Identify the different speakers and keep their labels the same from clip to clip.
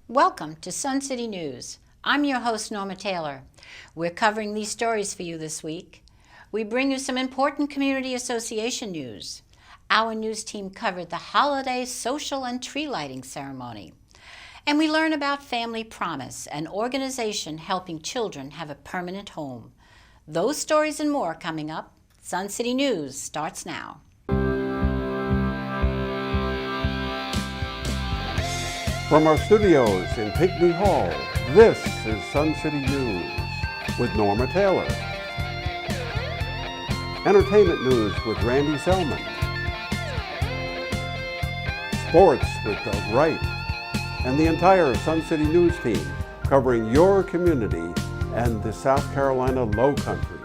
Speaker 1: Welcome to Sun City News. I'm your host, Norma Taylor. We're covering these stories for you this week. We bring you some important community association news. Our news team covered the holiday social and tree lighting ceremony. And we learn about Family Promise, an organization helping children have a permanent home. Those stories and more coming up. Sun City News starts now.
Speaker 2: From our studios in Pinckney Hall, this is Sun City News with Norma Taylor. Entertainment news with Randy Selman. Sports with Doug Wright. And the entire Sun City News team covering your community and the South Carolina Low Country.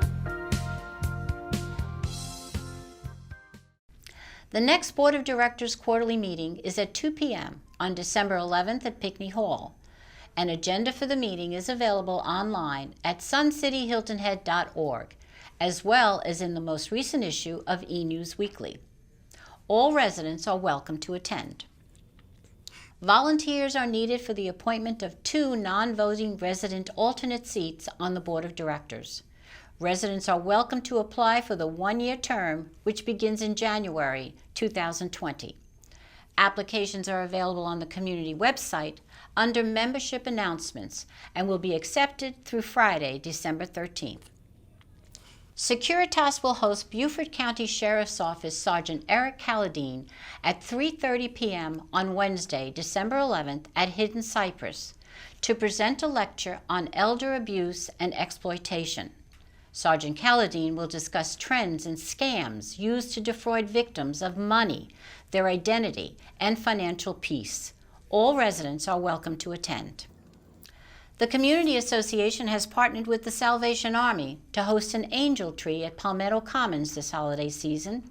Speaker 1: The next Board of Directors quarterly meeting is at 2 p.m. on December 11th at Pinckney Hall. An agenda for the meeting is available online at suncityhiltonhead.org, as well as in the most recent issue of E-News Weekly. All residents are welcome to attend. Volunteers are needed for the appointment of 2 non-voting resident alternate seats on the Board of Directors. Residents are welcome to apply for the one-year term, which begins in January 2020. Applications are available on the community website under Membership Announcements and will be accepted through Friday, December 13th. Securitas will host Beaufort County Sheriff's Office Sergeant Eric Calladine at 3:30 p.m. on Wednesday, December 11th at Hidden Cypress to present a lecture on elder abuse and exploitation. Sergeant Calladine will discuss trends and scams used to defraud victims of money, their identity, and financial peace. All residents are welcome to attend. The Community Association has partnered with the Salvation Army to host an angel tree at Palmetto Commons this holiday season.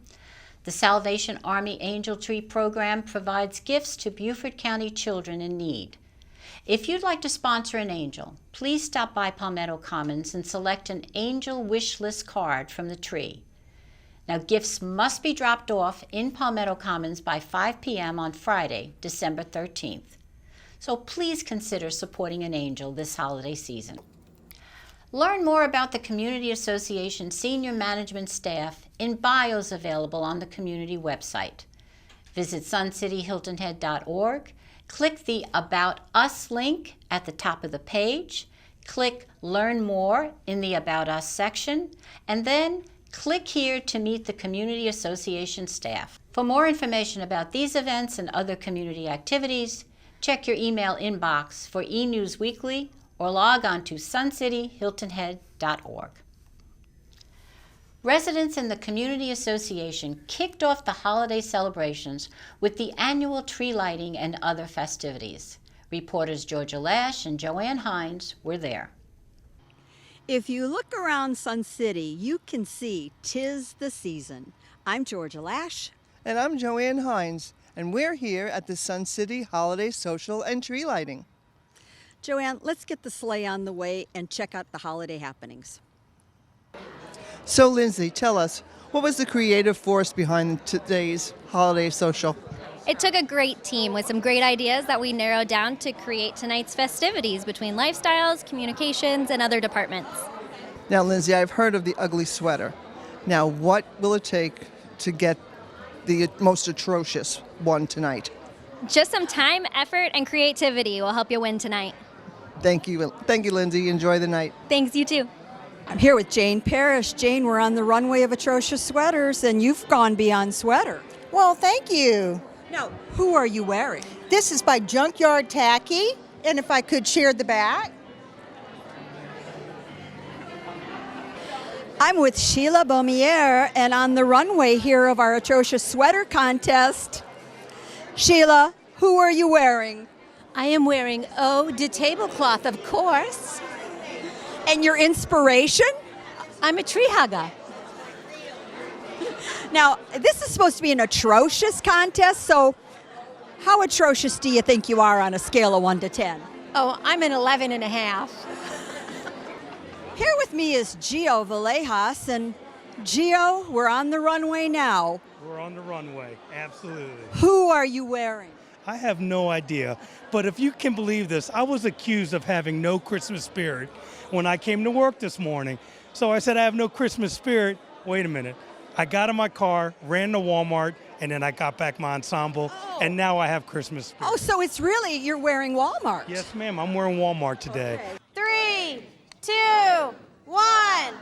Speaker 1: The Salvation Army Angel Tree program provides gifts to Beaufort County children in need. If you'd like to sponsor an angel, please stop by Palmetto Commons and select an angel wish list card from the tree. Now, gifts must be dropped off in Palmetto Commons by 5 p.m. on Friday, December 13th. So please consider supporting an angel this holiday season. Learn more about the Community Association senior management staff in bios available on the community website. Visit suncityhiltonhead.org. Click the About Us link at the top of the page, click Learn More in the About Us section, and then click here to meet the Community Association staff. For more information about these events and other community activities, check your email inbox for E-News Weekly or log on to suncityhiltonhead.org. Residents in the Community Association kicked off the holiday celebrations with the annual tree lighting and other festivities. Reporters Georgia Lash and Joanne Hines were there.
Speaker 3: If you look around Sun City, you can see 'tis the season. I'm Georgia Lash.
Speaker 4: And I'm Joanne Hines, and we're here at the Sun City Holiday Social and Tree Lighting.
Speaker 3: Joanne, let's get the sleigh on the way and check out the holiday happenings.
Speaker 4: So, Lindsay, tell us, what was the creative force behind today's holiday social?
Speaker 5: It took a great team with some great ideas that we narrowed down to create tonight's festivities between lifestyles, communications, and other departments.
Speaker 4: Now, Lindsay, I've heard of the ugly sweater. Now, what will it take to get the most atrocious one tonight?
Speaker 5: Just some time, effort, and creativity will help you win tonight.
Speaker 4: Thank you, Lindsay. Enjoy the night.
Speaker 5: Thanks, you too.
Speaker 3: I'm here with Jane Parrish. Jane, we're on the runway of atrocious sweaters, and you've gone beyond sweater.
Speaker 6: Well, thank you.
Speaker 3: Now, who are you wearing?
Speaker 6: This is by Junkyard Tacky, and if I could share the back.
Speaker 3: I'm with Sheila Beaumier, and on the runway here of our atrocious sweater contest. Sheila, who are you wearing?
Speaker 7: I am wearing eau de tablecloth, of course.
Speaker 3: And your inspiration?
Speaker 7: I'm a tree hugger.
Speaker 3: Now, this is supposed to be an atrocious contest, so how atrocious do you think you are on a scale of 1 to 10?
Speaker 7: Oh, I'm an 11 and a half.
Speaker 3: Here with me is Gio Villejas, and Gio, we're on the runway now.
Speaker 8: We're on the runway, absolutely.
Speaker 3: Who are you wearing?
Speaker 8: I have no idea. But if you can believe this, I was accused of having no Christmas spirit when I came to work this morning. So I said, I have no Christmas spirit. Wait a minute. I got in my car, ran to Walmart, and then I got back my ensemble, and now I have Christmas spirit.
Speaker 3: Oh, so it's really, you're wearing Walmart.
Speaker 8: Yes, ma'am. I'm wearing Walmart today.
Speaker 6: Okay. 3, 2, 1.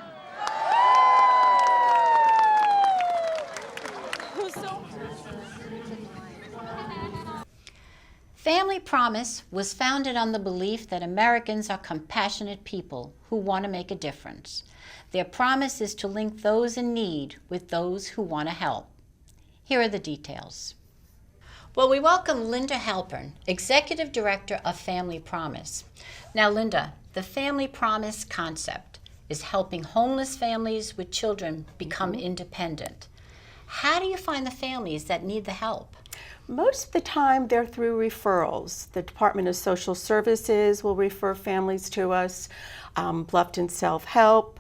Speaker 1: Family Promise was founded on the belief that Americans are compassionate people who want to make a difference. Their promise is to link those in need with those who want to help. Here are the details. Well, we welcome Linda Halpern, Executive Director of Family Promise. Now, Linda, the Family Promise concept is helping homeless families with children become independent. How do you find the families that need the help?
Speaker 9: Most of the time they're through referrals. The Department of Social Services will refer families to us, Bluffton Self-Help,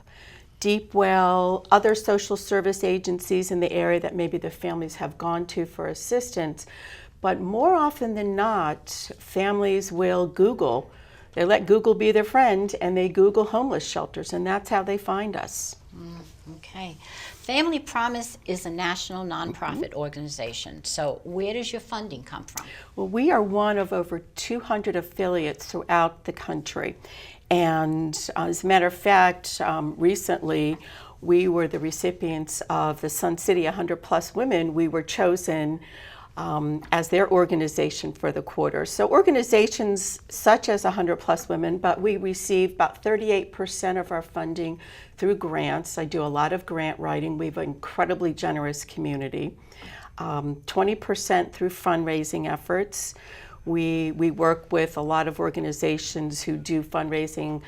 Speaker 9: Deepwell, other social service agencies in the area that maybe the families have gone to for assistance. But more often than not, families will Google. They let Google be their friend and they Google homeless shelters, and that's how they find us.
Speaker 1: Okay. Family Promise is a national nonprofit organization. So where does your funding come from?
Speaker 9: Well, we are one of over 200 affiliates throughout the country. And as a matter of fact, recently we were the recipients of the Sun City 100 Plus Women. We were chosen as their organization for the quarter. So organizations such as 100 Plus Women, but we receive about 38% of our funding through grants. I do a lot of grant writing. We have an incredibly generous community. 20% through fundraising efforts. We work with a lot of organizations who do fundraising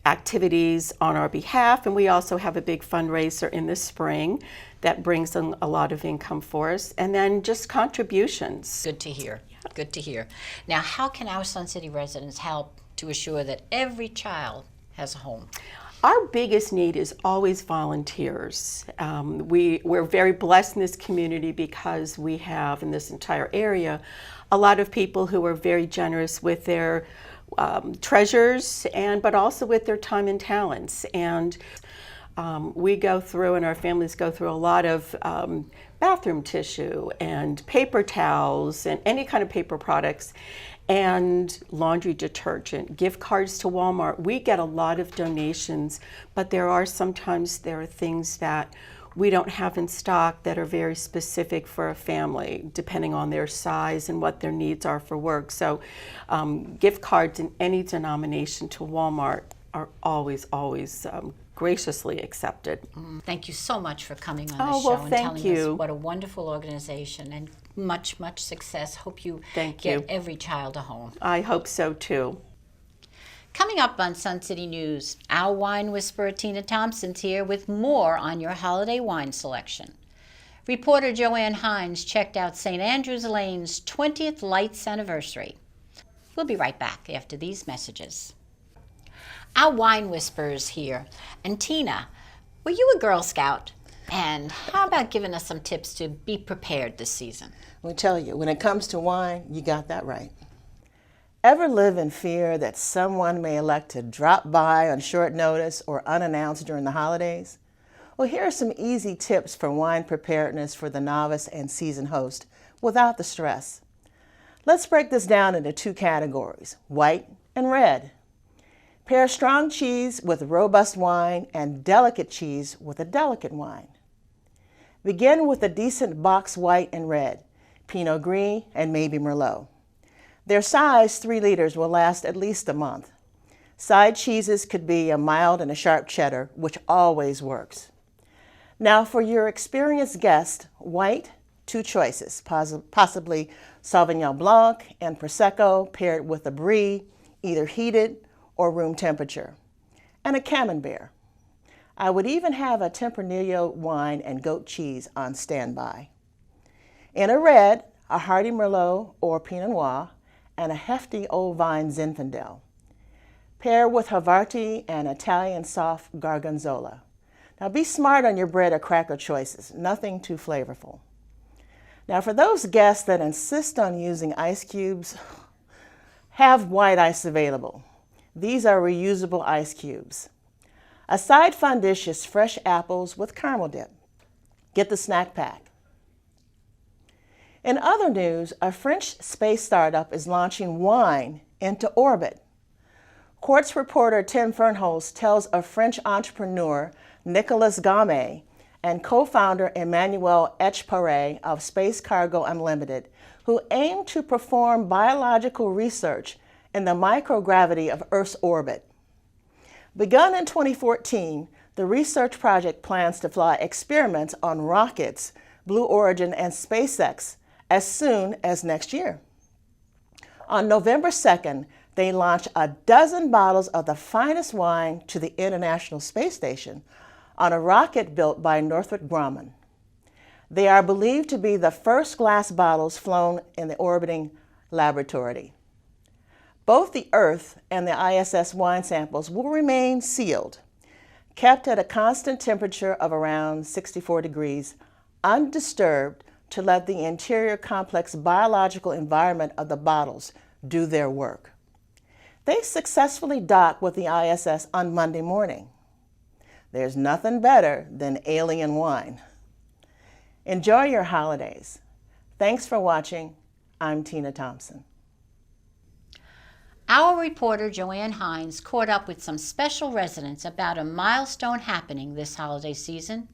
Speaker 9: activities on our behalf, and we also have a big fundraiser in the spring that brings in a lot of income for us, and then just contributions.
Speaker 1: Good to hear. Good to hear. Now, how can our Sun City residents help to assure that every child has a home?
Speaker 9: Our biggest need is always volunteers. We're very blessed in this community because we have in this entire area a lot of people who are very generous with their treasures but also with their time and talents. And we go through, and our families go through, a lot of bathroom tissue and paper towels and any kind of paper products and laundry detergent, gift cards to Walmart. We get a lot of donations, but sometimes there are things that we don't have in stock that are very specific for a family, depending on their size and what their needs are for work. So gift cards in any denomination to Walmart are always graciously accepted.
Speaker 1: Thank you so much for coming on the show
Speaker 9: well,
Speaker 1: and
Speaker 9: thank
Speaker 1: telling
Speaker 9: you.
Speaker 1: us what a wonderful organization, and much success. Hope you
Speaker 9: Thank
Speaker 1: get
Speaker 9: you.
Speaker 1: every child a home.
Speaker 9: I hope so too.
Speaker 1: Coming up on Sun City News, our wine whisperer Tina Thompson's here with more on your holiday wine selection. Reporter Joanne Hines checked out St. Andrews Lane's 20th Lights anniversary. We'll be right back after these messages. Our wine whisperer's here. And Tina, were you a Girl Scout? And how about giving us some tips to be prepared this season?
Speaker 10: Let me tell you, when it comes to wine, you got that right. Ever live in fear that someone may elect to drop by on short notice or unannounced during the holidays? Well, here are some easy tips for wine preparedness for the novice and seasoned host without the stress. Let's break this down into two categories, white and red. Pair strong cheese with robust wine and delicate cheese with a delicate wine. Begin with a decent box white and red, Pinot Gris and maybe Merlot. Their size, 3 liters, will last at least a month. Side cheeses could be a mild and a sharp cheddar, which always works. Now for your experienced guest, white, 2 choices, possibly Sauvignon Blanc and Prosecco paired with a Brie, either heated or room temperature, and a Camembert. I would even have a Tempranillo wine and goat cheese on standby. In a red, a hearty Merlot or Pinot Noir, and a hefty Old Vine Zinfandel. Pair with Havarti and Italian soft Gorgonzola. Now be smart on your bread or cracker choices, nothing too flavorful. Now, for those guests that insist on using ice cubes, have white ice available. These are reusable ice cubes. A side fun dish is fresh apples with caramel dip. Get the snack pack. In other news, a French space startup is launching wine into orbit. Quartz reporter Tim Fernholz tells of French entrepreneur Nicolas Gamet and co-founder Emmanuel Etcheparet of Space Cargo Unlimited, who aim to perform biological research in the microgravity of Earth's orbit. Begun in 2014, the research project plans to fly experiments on rockets, Blue Origin, and SpaceX as soon as next year. On November 2nd, they launch a dozen bottles of the finest wine to the International Space Station on a rocket built by Northrop Grumman. They are believed to be the first glass bottles flown in the orbiting laboratory. Both the Earth and the ISS wine samples will remain sealed, kept at a constant temperature of around 64 degrees, undisturbed, to let the interior complex biological environment of the bottles do their work. They successfully docked with the ISS on Monday morning. There's nothing better than alien wine. Enjoy your holidays. Thanks for watching. I'm Tina Thompson.
Speaker 1: Our reporter Joanne Hines caught up with some special residents about a milestone happening this holiday season.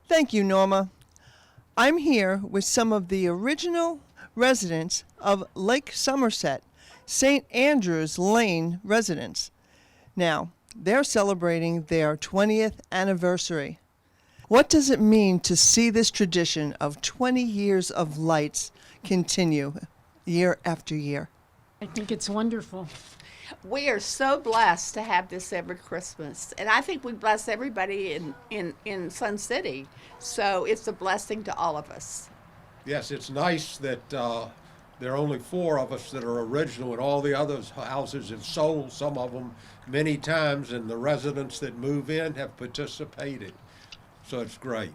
Speaker 4: Thank you, Norma. I'm here with some of the original residents of Lake Somerset, St. Andrews Lane residents. Now, they're celebrating their 20th anniversary. What does it mean to see this tradition of 20 years of lights continue year after year?
Speaker 11: I think it's wonderful.
Speaker 12: We are so blessed to have this every Christmas, and I think we bless everybody in Sun City, so it's a blessing to all of us.
Speaker 13: Yes, it's nice that there are only 4 of us that are original, and all the other houses have sold, some of them many times, and the residents that move in have participated, so it's great.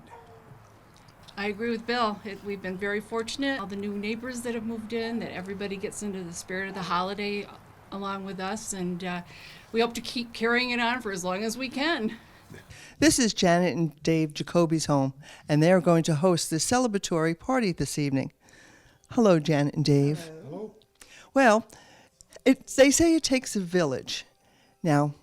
Speaker 11: I agree with Bill. We've been very fortunate. All the new neighbors that have moved in, that everybody gets into the spirit of the holiday along with us, and we hope to keep carrying it on for as long as we can.
Speaker 4: This is Janet and Dave Jacoby's home, and they're going to host this celebratory party this evening. Hello, Janet and Dave.
Speaker 13: Hello.
Speaker 4: Well, they say it takes a village. Now,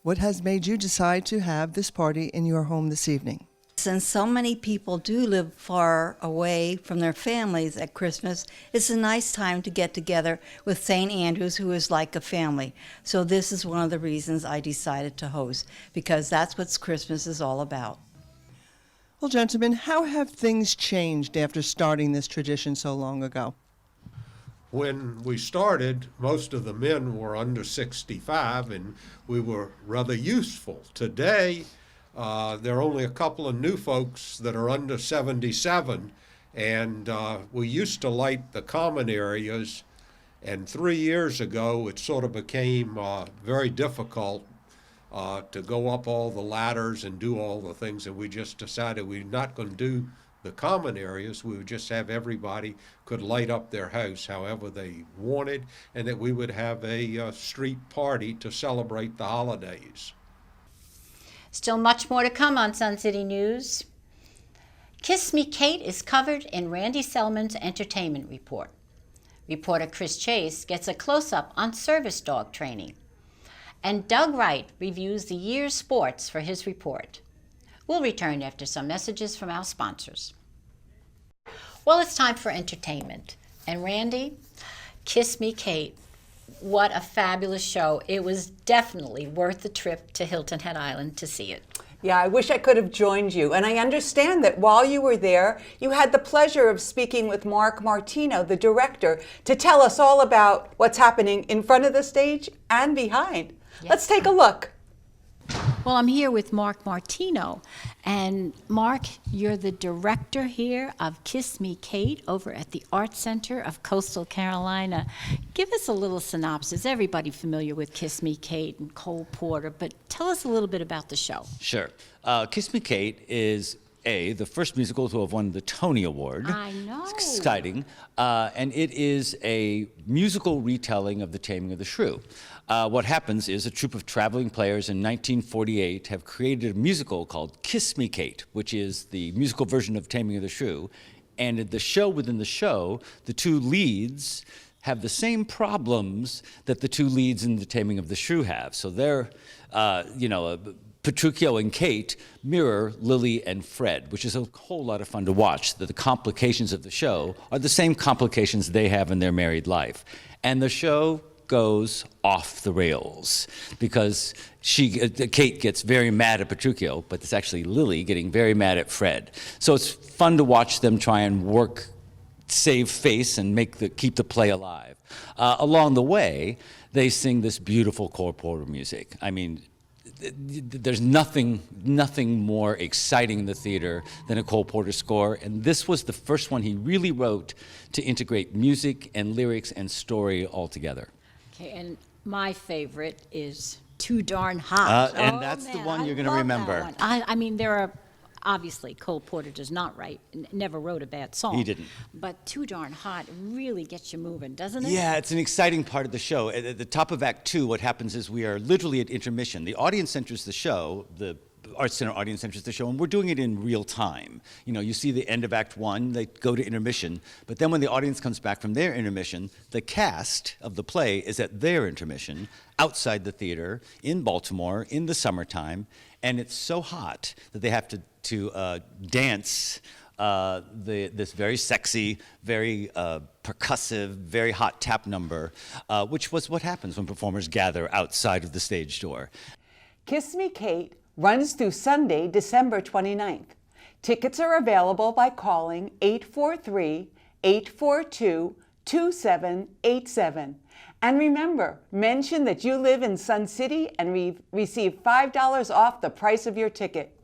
Speaker 4: what has made you decide to have this party in your home this evening?
Speaker 14: Since so many people do live far away from their families at Christmas, it's a nice time to get together with St. Andrews, who is like a family. So this is one of the reasons I decided to host, because that's what Christmas is all about.
Speaker 4: Well, gentlemen, how have things changed after starting this tradition so long ago?
Speaker 13: When we started, most of the men were under 65, and we were rather useful. Today, there are only a couple of new folks that are under 77, and we used to light the common areas, and 3 years ago it sort of became very difficult to go up all the ladders and do all the things, and we just decided we're not going to do the common areas. We would just have everybody could light up their house however they wanted, and that we would have a street party to celebrate the holidays.
Speaker 1: Still much more to come on Sun City News. Kiss Me Kate is covered in Randy Selman's entertainment report. Reporter Chris Chase gets a close-up on service dog training. And Doug Wright reviews the year's sports for his report. We'll return after some messages from our sponsors. Well, it's time for entertainment. And Randy, Kiss Me Kate. What a fabulous show. It was definitely worth the trip to Hilton Head Island to see it.
Speaker 15: Yeah, I wish I could have joined you. And I understand that while you were there, you had the pleasure of speaking with Mark Martino, the director, to tell us all about what's happening in front of the stage and behind. Yes. Let's take a look.
Speaker 1: Well, I'm here with Mark Martino. And Mark, you're the director here of Kiss Me Kate over at the Art Center of Coastal Carolina. Give us a little synopsis. Everybody familiar with Kiss Me Kate and Cole Porter, but tell us a little bit about the show.
Speaker 16: Sure. Kiss Me Kate is the first musical to have won the Tony Award.
Speaker 1: I know.
Speaker 16: It's exciting. And it is a musical retelling of The Taming of the Shrew. What happens is a troupe of traveling players in 1948 have created a musical called Kiss Me, Kate, which is the musical version of Taming of the Shrew. And in the show within the show, the two leads have the same problems that the two leads in The Taming of the Shrew have. So they're, Petruchio and Kate mirror Lily and Fred, which is a whole lot of fun to watch. That the complications of the show are the same complications they have in their married life. And the show goes off the rails because Kate gets very mad at Petruchio, but it's actually Lily getting very mad at Fred. So it's fun to watch them try and save face and keep the play alive. Along the way, they sing this beautiful Cole Porter music. I mean, there's nothing more exciting in the theater than a Cole Porter score, and this was the first one he really wrote to integrate music and lyrics and story all together.
Speaker 1: Okay, and my favorite is Too Darn Hot.
Speaker 16: And that's the one you're going to remember.
Speaker 1: I mean, there are, obviously, Cole Porter does not never wrote a bad song.
Speaker 16: He didn't.
Speaker 1: But Too Darn Hot really gets you moving, doesn't it?
Speaker 16: Yeah, it's an exciting part of the show. At the top of Act 2, what happens is we are literally at intermission. The audience enters the show, the Arts Center audience enters the show, and we're doing it in real time. You see the end of Act 1, they go to intermission, but then when the audience comes back from their intermission, the cast of the play is at their intermission, outside the theater, in Baltimore, in the summertime, and it's so hot that they have to dance this very sexy, very percussive, very hot tap number, which was what happens when performers gather outside of the stage door.
Speaker 15: Kiss Me, Kate runs through Sunday, December 29th. Tickets are available by calling 843-842-2787. And remember, mention that you live in Sun City and receive $5 off the price of your ticket.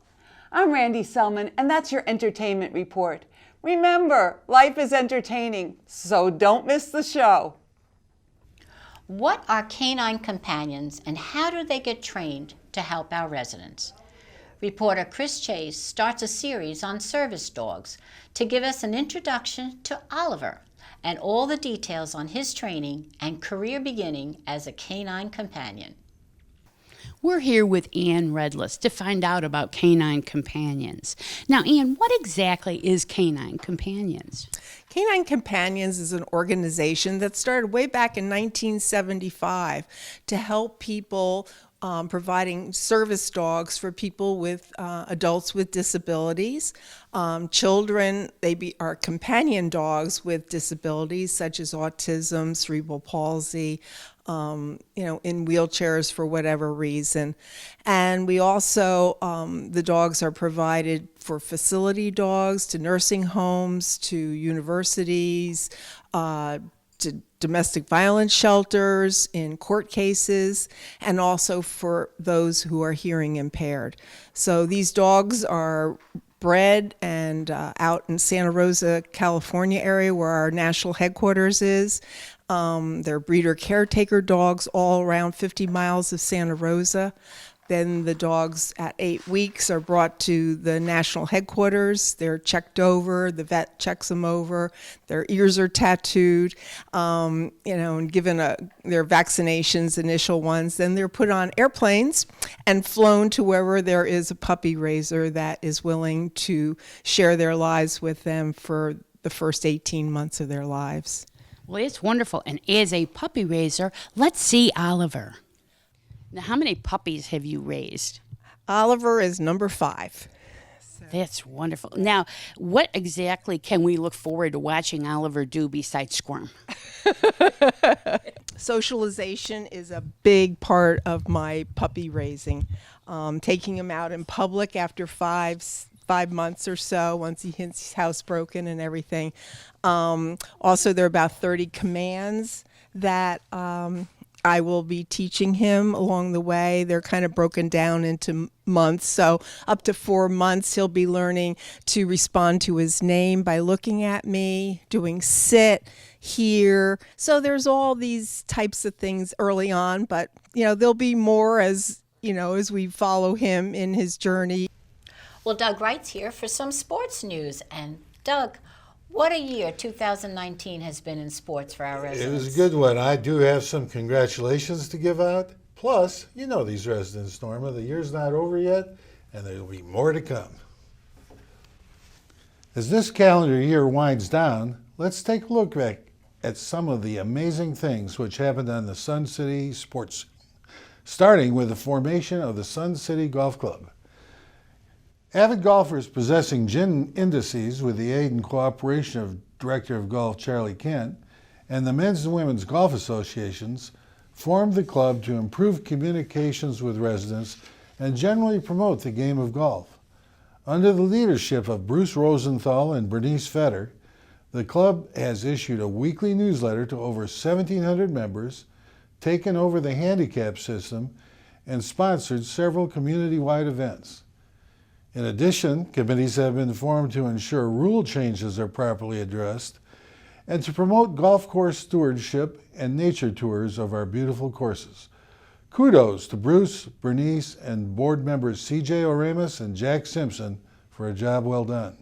Speaker 15: I'm Randy Selman, and that's your entertainment report. Remember, life is entertaining, so don't miss the show.
Speaker 1: What are canine companions and how do they get trained to help our residents? Reporter Chris Chase starts a series on service dogs to give us an introduction to Oliver and all the details on his training and career beginning as a canine companion.
Speaker 17: We're here with Ann Redless to find out about Canine Companions. Now, Ann, what exactly is Canine Companions?
Speaker 18: Canine Companions is an organization that started way back in 1975 to help people providing service dogs for people with adults with disabilities. Children, are companion dogs with disabilities such as autism, cerebral palsy, in wheelchairs for whatever reason. And we also, the dogs are provided for facility dogs to nursing homes, to universities, to domestic violence shelters, in court cases, and also for those who are hearing impaired. So these dogs are bred and out in Santa Rosa, California area where our national headquarters is. They're breeder caretaker dogs all around 50 miles of Santa Rosa. Then the dogs at 8 weeks are brought to the national headquarters. They're checked over. The vet checks them over. Their ears are tattooed, and given their vaccinations, initial ones. Then they're put on airplanes and flown to wherever there is a puppy raiser that is willing to share their lives with them for the first 18 months of their lives.
Speaker 17: Well, it's wonderful. And as a puppy raiser, let's see Oliver. Now, how many puppies have you raised?
Speaker 18: Oliver is number 5.
Speaker 17: That's wonderful. Now, what exactly can we look forward to watching Oliver do besides squirm?
Speaker 18: Socialization is a big part of my puppy raising. Taking him out in public after 5 months or so, once he gets housebroken and everything. Also, there are about 30 commands that I will be teaching him along the way. They're kind of broken down into months. So up to 4 months, he'll be learning to respond to his name by looking at me, doing sit, hear. So there's all these types of things early on, but there'll be more as we follow him in his journey.
Speaker 1: Well, Doug Wright's here for some sports news. And Doug, what a year 2019 has been in sports for our residents.
Speaker 19: It was a good one. I do have some congratulations to give out. Plus, you know these residents, Norma. The year's not over yet, and there will be more to come. As this calendar year winds down, let's take a look back at some of the amazing things which happened on the Sun City sports, starting with the formation of the Sun City Golf Club. Avid golfers possessing GIN indices with the aid and cooperation of Director of Golf Charlie Kent and the Men's and Women's Golf Associations formed the club to improve communications with residents and generally promote the game of golf. Under the leadership of Bruce Rosenthal and Bernice Fetter, the club has issued a weekly newsletter to over 1,700 members, taken over the handicap system, and sponsored several community-wide events. In addition, committees have been formed to ensure rule changes are properly addressed and to promote golf course stewardship and nature tours of our beautiful courses. Kudos to Bruce, Bernice, and board members C.J. Oramus and Jack Simpson for a job well done.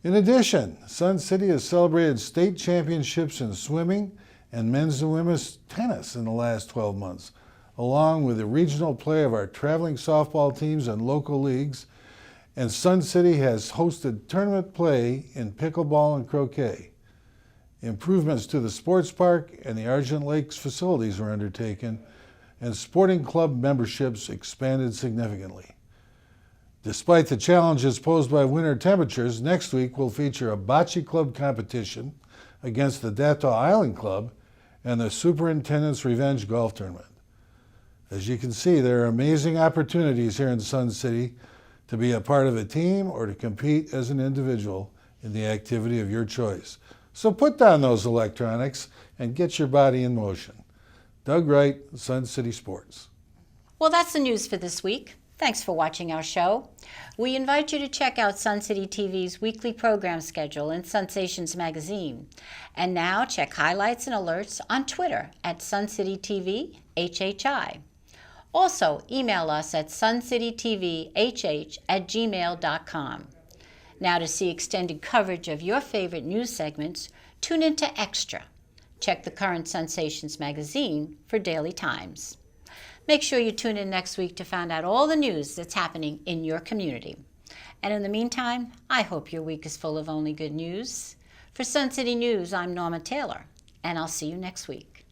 Speaker 19: In addition, Sun City has celebrated state championships in swimming and men's and women's tennis in the last 12 months, along with the regional play of our traveling softball teams and local leagues, and Sun City has hosted tournament play in pickleball and croquet. Improvements to the sports park and the Argent Lakes facilities were undertaken, and sporting club memberships expanded significantly. Despite the challenges posed by winter temperatures, next week will feature a bocce club competition against the Dato Island Club and the Superintendent's Revenge Golf Tournament. As you can see, there are amazing opportunities here in Sun City to be a part of a team or to compete as an individual in the activity of your choice. So put down those electronics and get your body in motion. Doug Wright, Sun City Sports.
Speaker 1: Well, that's the news for this week. Thanks for watching our show. We invite you to check out Sun City TV's weekly program schedule in Sensations magazine. And now check highlights and alerts on Twitter at Sun City TV HHI. Also, email us at suncitytvhh@gmail.com. Now, to see extended coverage of your favorite news segments, tune into Extra. Check the current Sensations magazine for daily times. Make sure you tune in next week to find out all the news that's happening in your community. And in the meantime, I hope your week is full of only good news. For Sun City News, I'm Norma Taylor, and I'll see you next week.